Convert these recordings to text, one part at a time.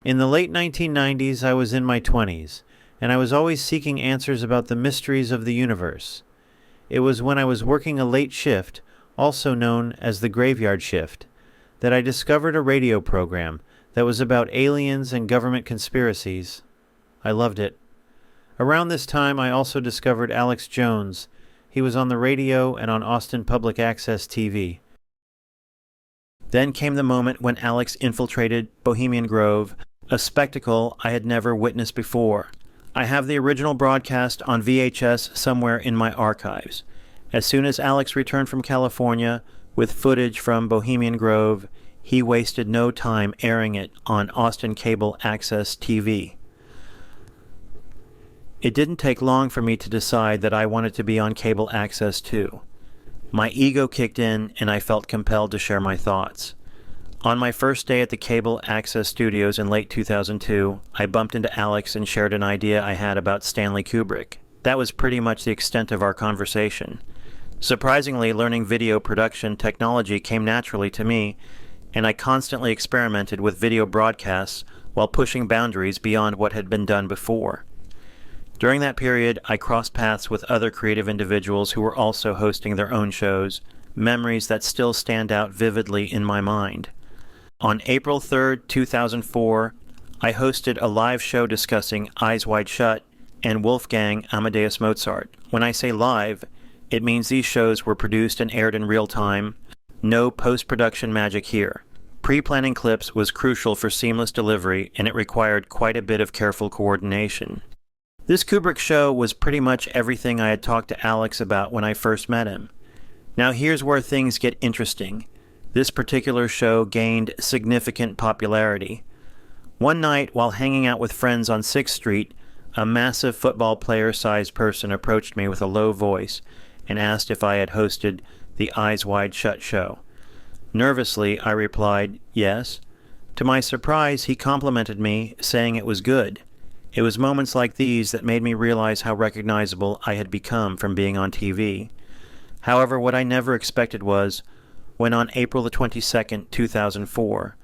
In the late 1990s, I was in my 20s, and I was always seeking answers about the mysteries of the universe. It was when I was working a late shift, also known as the graveyard shift, that I discovered a radio program that was about aliens and government conspiracies. I loved it. Around this time, I also discovered Alex Jones. He was on the radio and on Austin Public Access TV. Then came the moment when Alex infiltrated Bohemian Grove, a spectacle I had never witnessed before. I have the original broadcast on VHS somewhere in my archives. As soon as Alex returned from California with footage from Bohemian Grove, he wasted no time airing it on Austin Cable Access TV. It didn't take long for me to decide that I wanted to be on cable access too. My ego kicked in and I felt compelled to share my thoughts. On my first day at the Cable Access Studios in late 2002, I bumped into Alex and shared an idea I had about Stanley Kubrick. That was pretty much the extent of our conversation. Surprisingly, learning video production technology came naturally to me, and I constantly experimented with video broadcasts while pushing boundaries beyond what had been done before. During that period, I crossed paths with other creative individuals who were also hosting their own shows, memories that still stand out vividly in my mind. On April 3rd, 2004, I hosted a live show discussing Eyes Wide Shut and Wolfgang Amadeus Mozart. When I say live, it means these shows were produced and aired in real time. No post-production magic here. Pre-planning clips was crucial for seamless delivery, and it required quite a bit of careful coordination. This Kubrick show was pretty much everything I had talked to Alex about when I first met him. Now here's where things get interesting. This particular show gained significant popularity. One night, while hanging out with friends on 6th Street, a massive football player-sized person approached me with a low voice and asked if I had hosted the Eyes Wide Shut show. Nervously, I replied, yes. To my surprise, he complimented me, saying it was good. It was moments like these that made me realize how recognizable I had become from being on TV. However, what I never expected was, when on April the 22nd, 2004,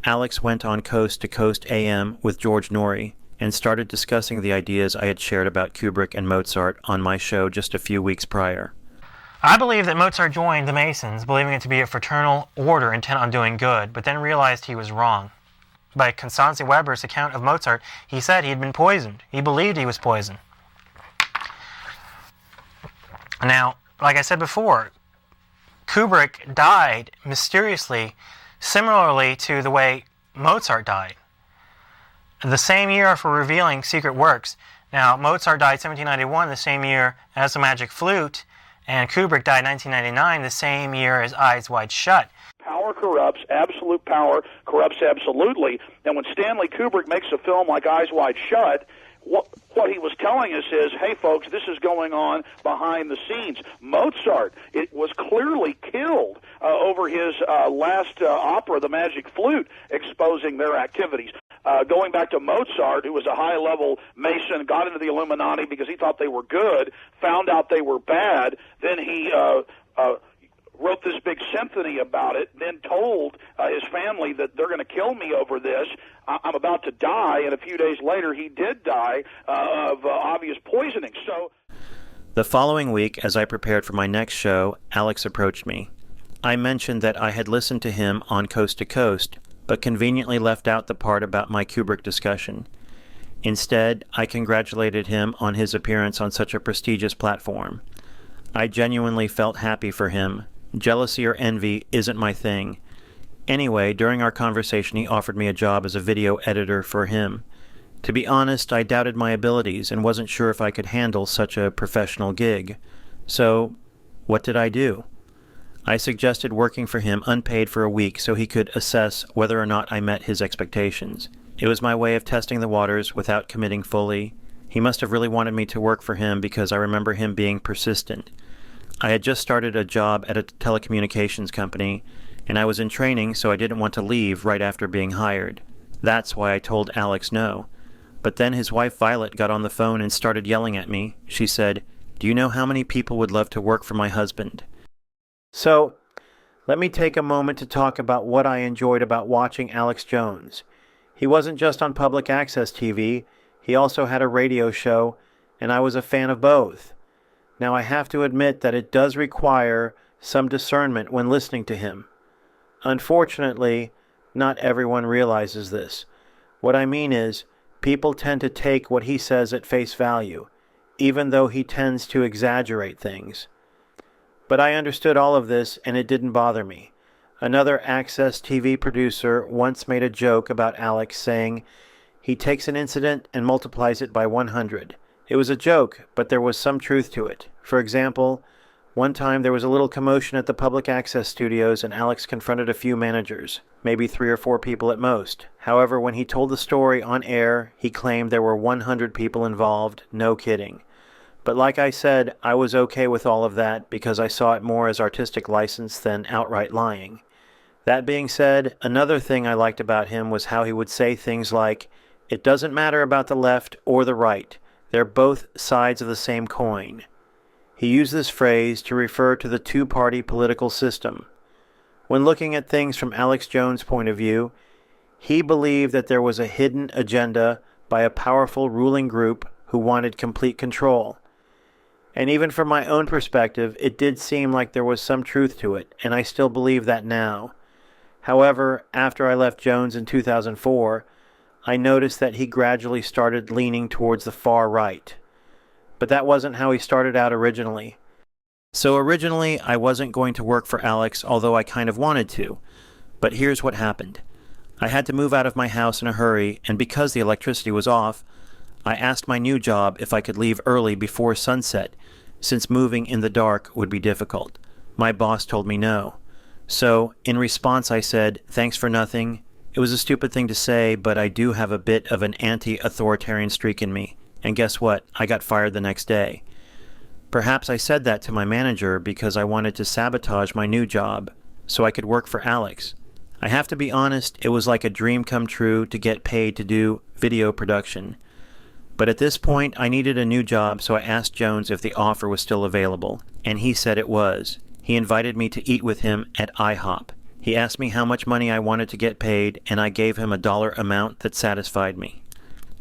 Alex went on Coast to Coast AM with George Norrie and started discussing the ideas I had shared about Kubrick and Mozart on my show just a few weeks prior. I believe that Mozart joined the Masons, believing it to be a fraternal order intent on doing good, but then realized he was wrong. By Constance Weber's account of Mozart, he said he had been poisoned. He believed he was poisoned. Now, like I said before, Kubrick died mysteriously, similarly to the way Mozart died. The same year for revealing secret works. Now, Mozart died 1791, the same year as The Magic Flute, and Kubrick died 1999, the same year as Eyes Wide Shut. Power corrupts, absolute power corrupts absolutely. And when Stanley Kubrick makes a film like Eyes Wide Shut, what he was telling us is, hey folks, this is going on behind the scenes. Mozart, it was clearly killed over his last opera, The Magic Flute, exposing their activities. Going back to Mozart, who was a high-level Mason, got into the Illuminati because he thought they were good, found out they were bad, then he wrote this big symphony about it, then told his family that they're going to kill me over this. I'm about to die, and a few days later he did die of obvious poisoning. The following week, as I prepared for my next show, Alex approached me. I mentioned that I had listened to him on Coast to Coast, but conveniently left out the part about my Kubrick discussion. Instead, I congratulated him on his appearance on such a prestigious platform. I genuinely felt happy for him. Jealousy or envy isn't my thing. Anyway, during our conversation, he offered me a job as a video editor for him. To be honest, I doubted my abilities and wasn't sure if I could handle such a professional gig. So, what did I do? I suggested working for him unpaid for a week so he could assess whether or not I met his expectations. It was my way of testing the waters without committing fully. He must have really wanted me to work for him because I remember him being persistent. I had just started a job at a telecommunications company, and I was in training, so I didn't want to leave right after being hired. That's why I told Alex no. But then his wife Violet got on the phone and started yelling at me. She said, "Do you know how many people would love to work for my husband?" So, let me take a moment to talk about what I enjoyed about watching Alex Jones. He wasn't just on public access TV, he also had a radio show, and I was a fan of both. Now I have to admit that it does require some discernment when listening to him. Unfortunately, not everyone realizes this. What I mean is, people tend to take what he says at face value, even though he tends to exaggerate things. But I understood all of this, and it didn't bother me. Another Access TV producer once made a joke about Alex, saying he takes an incident and multiplies it by 100. It was a joke, but there was some truth to it. For example, one time there was a little commotion at the public access studios and Alex confronted a few managers, maybe 3 or 4 people at most. However, when he told the story on air, he claimed there were 100 people involved, no kidding. But like I said, I was okay with all of that because I saw it more as artistic license than outright lying. That being said, another thing I liked about him was how he would say things like, "It doesn't matter about the left or the right. They're both sides of the same coin." He used this phrase to refer to the two-party political system. When looking at things from Alex Jones' point of view, he believed that there was a hidden agenda by a powerful ruling group who wanted complete control. And even from my own perspective, it did seem like there was some truth to it, and I still believe that now. However, after I left Jones in 2004, I noticed that he gradually started leaning towards the far right. But that wasn't how he started out originally. So originally, I wasn't going to work for Alex, although I kind of wanted to. But here's what happened. I had to move out of my house in a hurry, and because the electricity was off, I asked my new job if I could leave early before sunset, since moving in the dark would be difficult. My boss told me no. So, in response I said, "Thanks for nothing." It was a stupid thing to say, but I do have a bit of an anti-authoritarian streak in me. And guess what? I got fired the next day. Perhaps I said that to my manager because I wanted to sabotage my new job so I could work for Alex. I have to be honest, it was like a dream come true to get paid to do video production. But at this point, I needed a new job, so I asked Jones if the offer was still available, and he said it was. He invited me to eat with him at IHOP. He asked me how much money I wanted to get paid, and I gave him a dollar amount that satisfied me.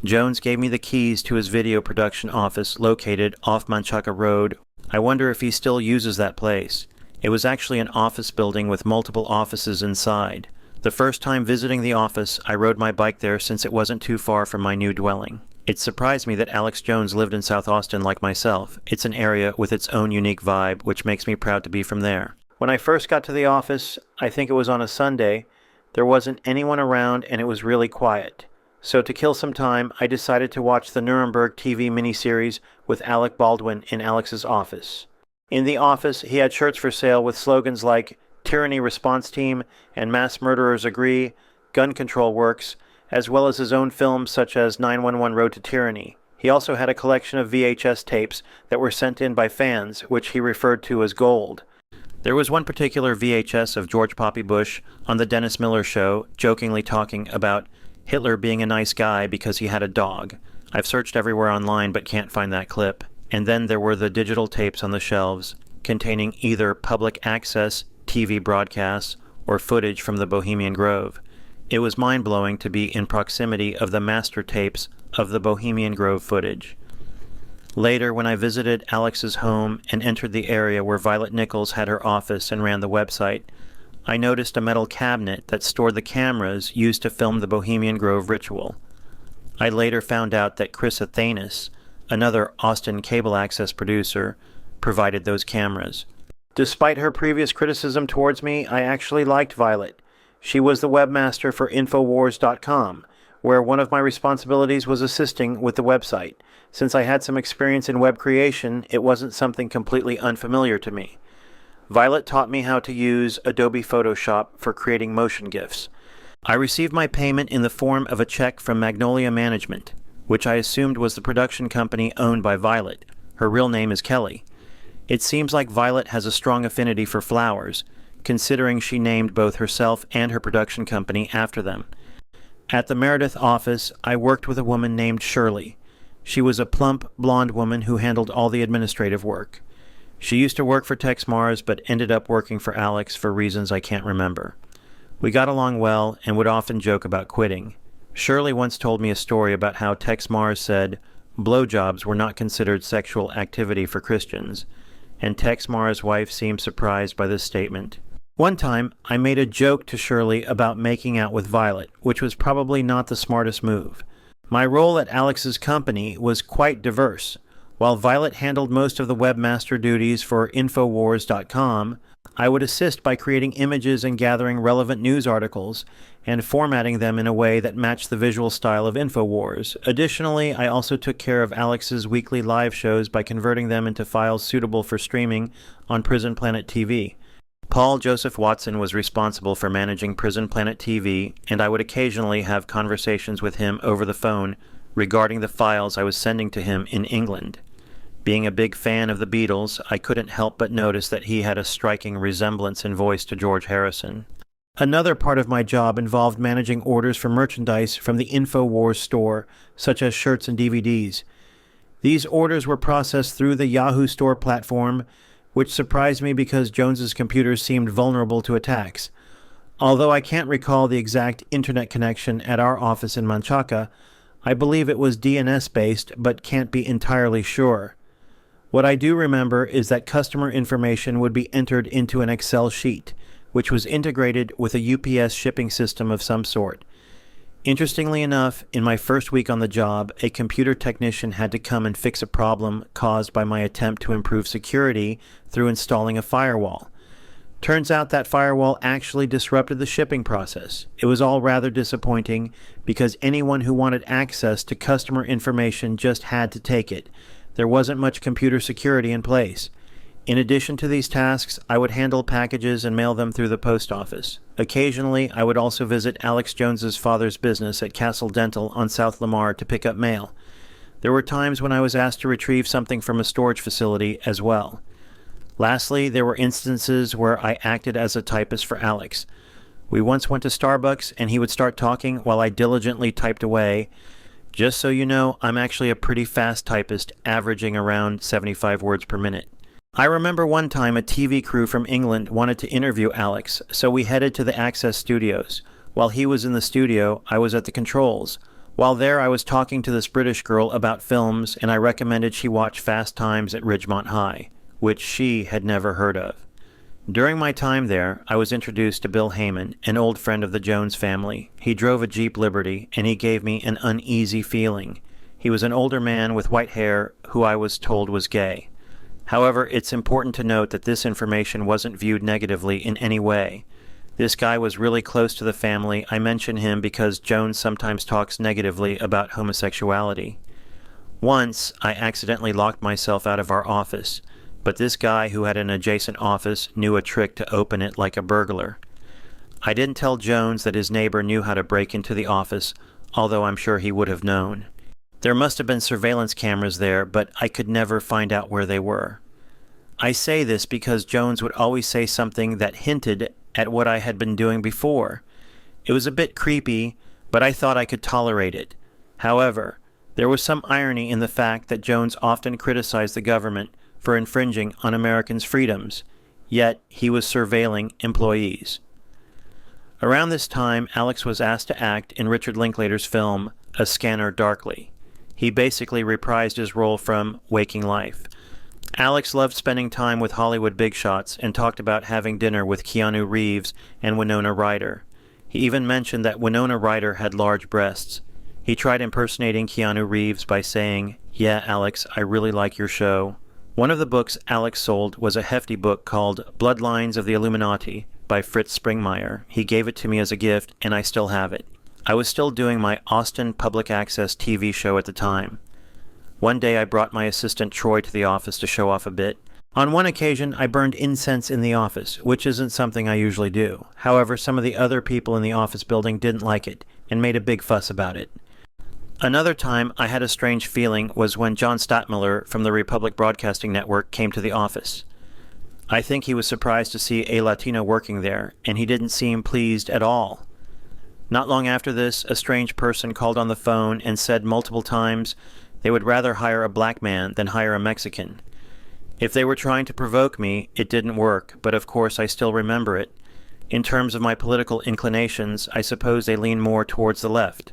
Jones gave me the keys to his video production office located off Manchaca Road. I wonder if he still uses that place. It was actually an office building with multiple offices inside. The first time visiting the office, I rode my bike there since it wasn't too far from my new dwelling. It surprised me that Alex Jones lived in South Austin like myself. It's an area with its own unique vibe, which makes me proud to be from there. When I first got to the office, I think it was on a Sunday, there wasn't anyone around and it was really quiet. So to kill some time, I decided to watch the Nuremberg TV miniseries with Alec Baldwin in Alex's office. In the office, he had shirts for sale with slogans like "Tyranny Response Team" and "Mass Murderers Agree," "Gun Control Works," as well as his own films such as 911 Road to Tyranny. He also had a collection of VHS tapes that were sent in by fans, which he referred to as gold. There was one particular VHS of George Poppy Bush on the Dennis Miller Show, jokingly talking about Hitler being a nice guy because he had a dog. I've searched everywhere online but can't find that clip. And then there were the digital tapes on the shelves, containing either public access TV broadcasts or footage from the Bohemian Grove. It was mind-blowing to be in proximity of the master tapes of the Bohemian Grove footage. Later, when I visited Alex's home and entered the area where Violet Nichols had her office and ran the website, I noticed a metal cabinet that stored the cameras used to film the Bohemian Grove ritual. I later found out that Chris Athanas, another Austin cable access producer, provided those cameras. Despite her previous criticism towards me, I actually liked Violet. She was the webmaster for INFOWARS.com, where one of my responsibilities was assisting with the website. Since I had some experience in web creation, it wasn't something completely unfamiliar to me. Violet taught me how to use Adobe Photoshop for creating motion GIFs. I received my payment in the form of a check from Magnolia Management, which I assumed was the production company owned by Violet. Her real name is Kelly. It seems like Violet has a strong affinity for flowers, considering she named both herself and her production company after them. At the Meredith office, I worked with a woman named Shirley. She was a plump, blonde woman who handled all the administrative work. She used to work for Texmars, but ended up working for Alex for reasons I can't remember. We got along well and would often joke about quitting. Shirley once told me a story about how Tex Mars said blowjobs were not considered sexual activity for Christians, and Tex Mars' wife seemed surprised by this statement. One time, I made a joke to Shirley about making out with Violet, which was probably not the smartest move. My role at Alex's company was quite diverse. While Violet handled most of the webmaster duties for INFOWARS.com, I would assist by creating images and gathering relevant news articles and formatting them in a way that matched the visual style of InfoWars. Additionally, I also took care of Alex's weekly live shows by converting them into files suitable for streaming on Prison Planet TV. Paul Joseph Watson was responsible for managing Prison Planet TV, and I would occasionally have conversations with him over the phone regarding the files I was sending to him in England. Being a big fan of the Beatles, I couldn't help but notice that he had a striking resemblance in voice to George Harrison. Another part of my job involved managing orders for merchandise from the InfoWars store, such as shirts and DVDs. These orders were processed through the Yahoo Store platform, which surprised me because Jones's computer seemed vulnerable to attacks. Although I can't recall the exact internet connection at our office in Manchaca, I believe it was DNS-based, but can't be entirely sure. What I do remember is that customer information would be entered into an Excel sheet, which was integrated with a UPS shipping system of some sort. Interestingly enough, in my first week on the job, a computer technician had to come and fix a problem caused by my attempt to improve security through installing a firewall. Turns out that firewall actually disrupted the shipping process. It was all rather disappointing because anyone who wanted access to customer information just had to take it. There wasn't much computer security in place. In addition to these tasks, I would handle packages and mail them through the post office. Occasionally, I would also visit Alex Jones's father's business at Castle Dental on South Lamar to pick up mail. There were times when I was asked to retrieve something from a storage facility as well. Lastly, there were instances where I acted as a typist for Alex. We once went to Starbucks and he would start talking while I diligently typed away. Just so you know, I'm actually a pretty fast typist, averaging around 75 words per minute. I remember one time a TV crew from England wanted to interview Alex, so we headed to the Access studios. While he was in the studio, I was at the controls. While there, I was talking to this British girl about films, and I recommended she watch Fast Times at Ridgemont High, which she had never heard of. During my time there, I was introduced to Bill Heyman, an old friend of the Jones family. He drove a Jeep Liberty, and he gave me an uneasy feeling. He was an older man with white hair who I was told was gay. However, it's important to note that this information wasn't viewed negatively in any way. This guy was really close to the family. I mention him because Jones sometimes talks negatively about homosexuality. Once, I accidentally locked myself out of our office, but this guy who had an adjacent office knew a trick to open it like a burglar. I didn't tell Jones that his neighbor knew how to break into the office, although I'm sure he would have known. There must have been surveillance cameras there, but I could never find out where they were. I say this because Jones would always say something that hinted at what I had been doing before. It was a bit creepy, but I thought I could tolerate it. However, there was some irony in the fact that Jones often criticized the government for infringing on Americans' freedoms, yet he was surveilling employees. Around this time, Alex was asked to act in Richard Linklater's film, A Scanner Darkly. He basically reprised his role from Waking Life. Alex loved spending time with Hollywood big shots and talked about having dinner with Keanu Reeves and Winona Ryder. He even mentioned that Winona Ryder had large breasts. He tried impersonating Keanu Reeves by saying, "Yeah, Alex, I really like your show." One of the books Alex sold was a hefty book called Bloodlines of the Illuminati by Fritz Springmeier. He gave it to me as a gift, and I still have it. I was still doing my Austin public access TV show at the time. One day I brought my assistant Troy to the office to show off a bit. On one occasion, I burned incense in the office, which isn't something I usually do. However, some of the other people in the office building didn't like it and made a big fuss about it. Another time I had a strange feeling was when John Stadtmiller from the Republic Broadcasting Network came to the office. I think he was surprised to see a Latino working there, and he didn't seem pleased at all. Not long after this, a strange person called on the phone and said multiple times they would rather hire a black man than hire a Mexican. If they were trying to provoke me, it didn't work, but of course I still remember it. In terms of my political inclinations, I suppose they lean more towards the left.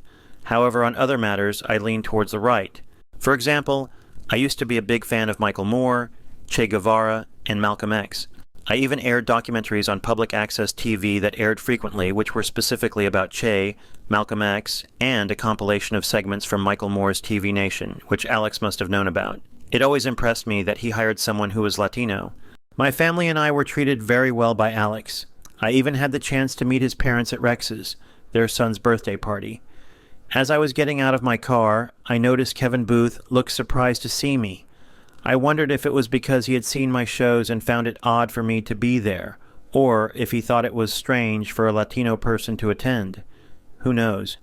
However, on other matters, I lean towards the right. For example, I used to be a big fan of Michael Moore, Che Guevara, and Malcolm X. I even aired documentaries on public access TV that aired frequently, which were specifically about Che, Malcolm X, and a compilation of segments from Michael Moore's TV Nation, which Alex must have known about. It always impressed me that he hired someone who was Latino. My family and I were treated very well by Alex. I even had the chance to meet his parents at Rex's, their son's birthday party. As I was getting out of my car, I noticed Kevin Booth looked surprised to see me. I wondered if it was because he had seen my shows and found it odd for me to be there, or if he thought it was strange for a Latino person to attend. Who knows?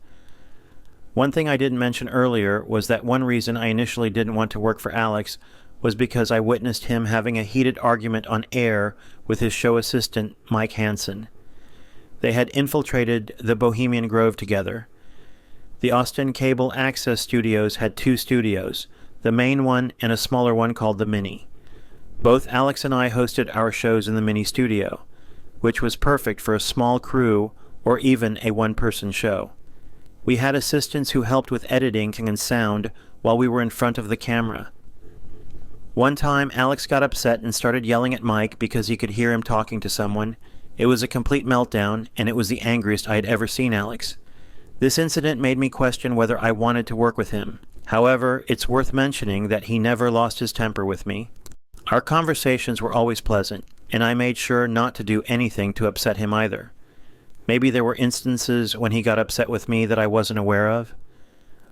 One thing I didn't mention earlier was that one reason I initially didn't want to work for Alex was because I witnessed him having a heated argument on air with his show assistant, Mike Hansen. They had infiltrated the Bohemian Grove together. The Austin Cable Access Studios had 2 studios, the main one and a smaller one called the Mini. Both Alex and I hosted our shows in the Mini studio, which was perfect for a small crew or even a one-person show. We had assistants who helped with editing and sound while we were in front of the camera. One time, Alex got upset and started yelling at Mike because he could hear him talking to someone. It was a complete meltdown, and it was the angriest I had ever seen Alex. This incident made me question whether I wanted to work with him. However, it's worth mentioning that he never lost his temper with me. Our conversations were always pleasant, and I made sure not to do anything to upset him either. Maybe there were instances when he got upset with me that I wasn't aware of.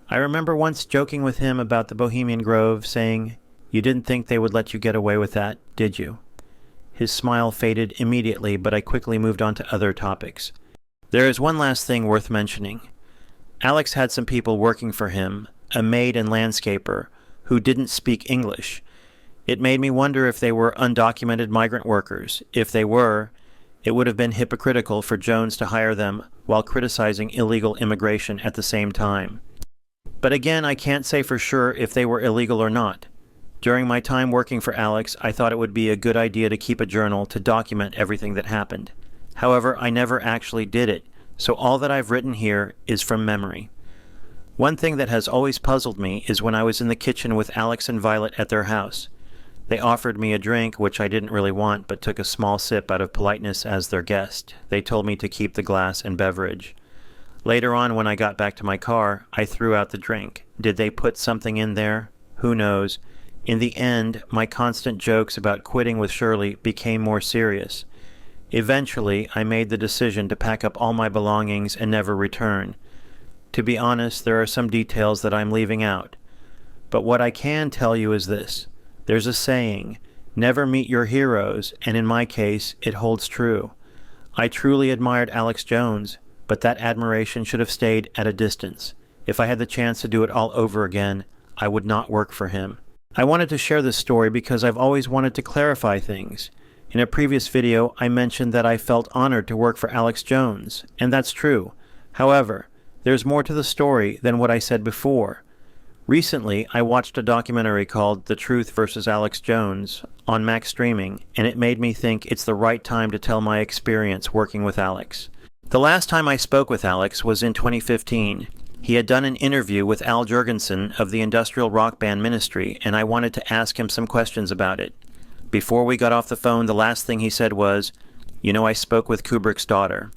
I remember once joking with him about the Bohemian Grove, saying, "You didn't think they would let you get away with that, did you?" His smile faded immediately, but I quickly moved on to other topics. There is one last thing worth mentioning. Alex had some people working for him, a maid and landscaper, who didn't speak English. It made me wonder if they were undocumented migrant workers. If they were, it would have been hypocritical for Jones to hire them while criticizing illegal immigration at the same time. But again, I can't say for sure if they were illegal or not. During my time working for Alex, I thought it would be a good idea to keep a journal to document everything that happened. However, I never actually did it, so all that I've written here is from memory. One thing that has always puzzled me is when I was in the kitchen with Alex and Violet at their house. They offered me a drink, which I didn't really want, but took a small sip out of politeness as their guest. They told me to keep the glass and beverage. Later on, when I got back to my car, I threw out the drink. Did they put something in there? Who knows? In the end, my constant jokes about quitting with Shirley became more serious. Eventually, I made the decision to pack up all my belongings and never return. To be honest, there are some details that I'm leaving out. But what I can tell you is this. There's a saying, never meet your heroes, and in my case, it holds true. I truly admired Alex Jones, but that admiration should have stayed at a distance. If I had the chance to do it all over again, I would not work for him. I wanted to share this story because I've always wanted to clarify things. In a previous video, I mentioned that I felt honored to work for Alex Jones, and that's true. However, there's more to the story than what I said before. Recently, I watched a documentary called The Truth vs. Alex Jones on Max Streaming, and it made me think it's the right time to tell my experience working with Alex. The last time I spoke with Alex was in 2015. He had done an interview with Al Jurgensen of the industrial rock band Ministry, and I wanted to ask him some questions about it. Before we got off the phone, the last thing he said was, "You know, I spoke with Kubrick's daughter."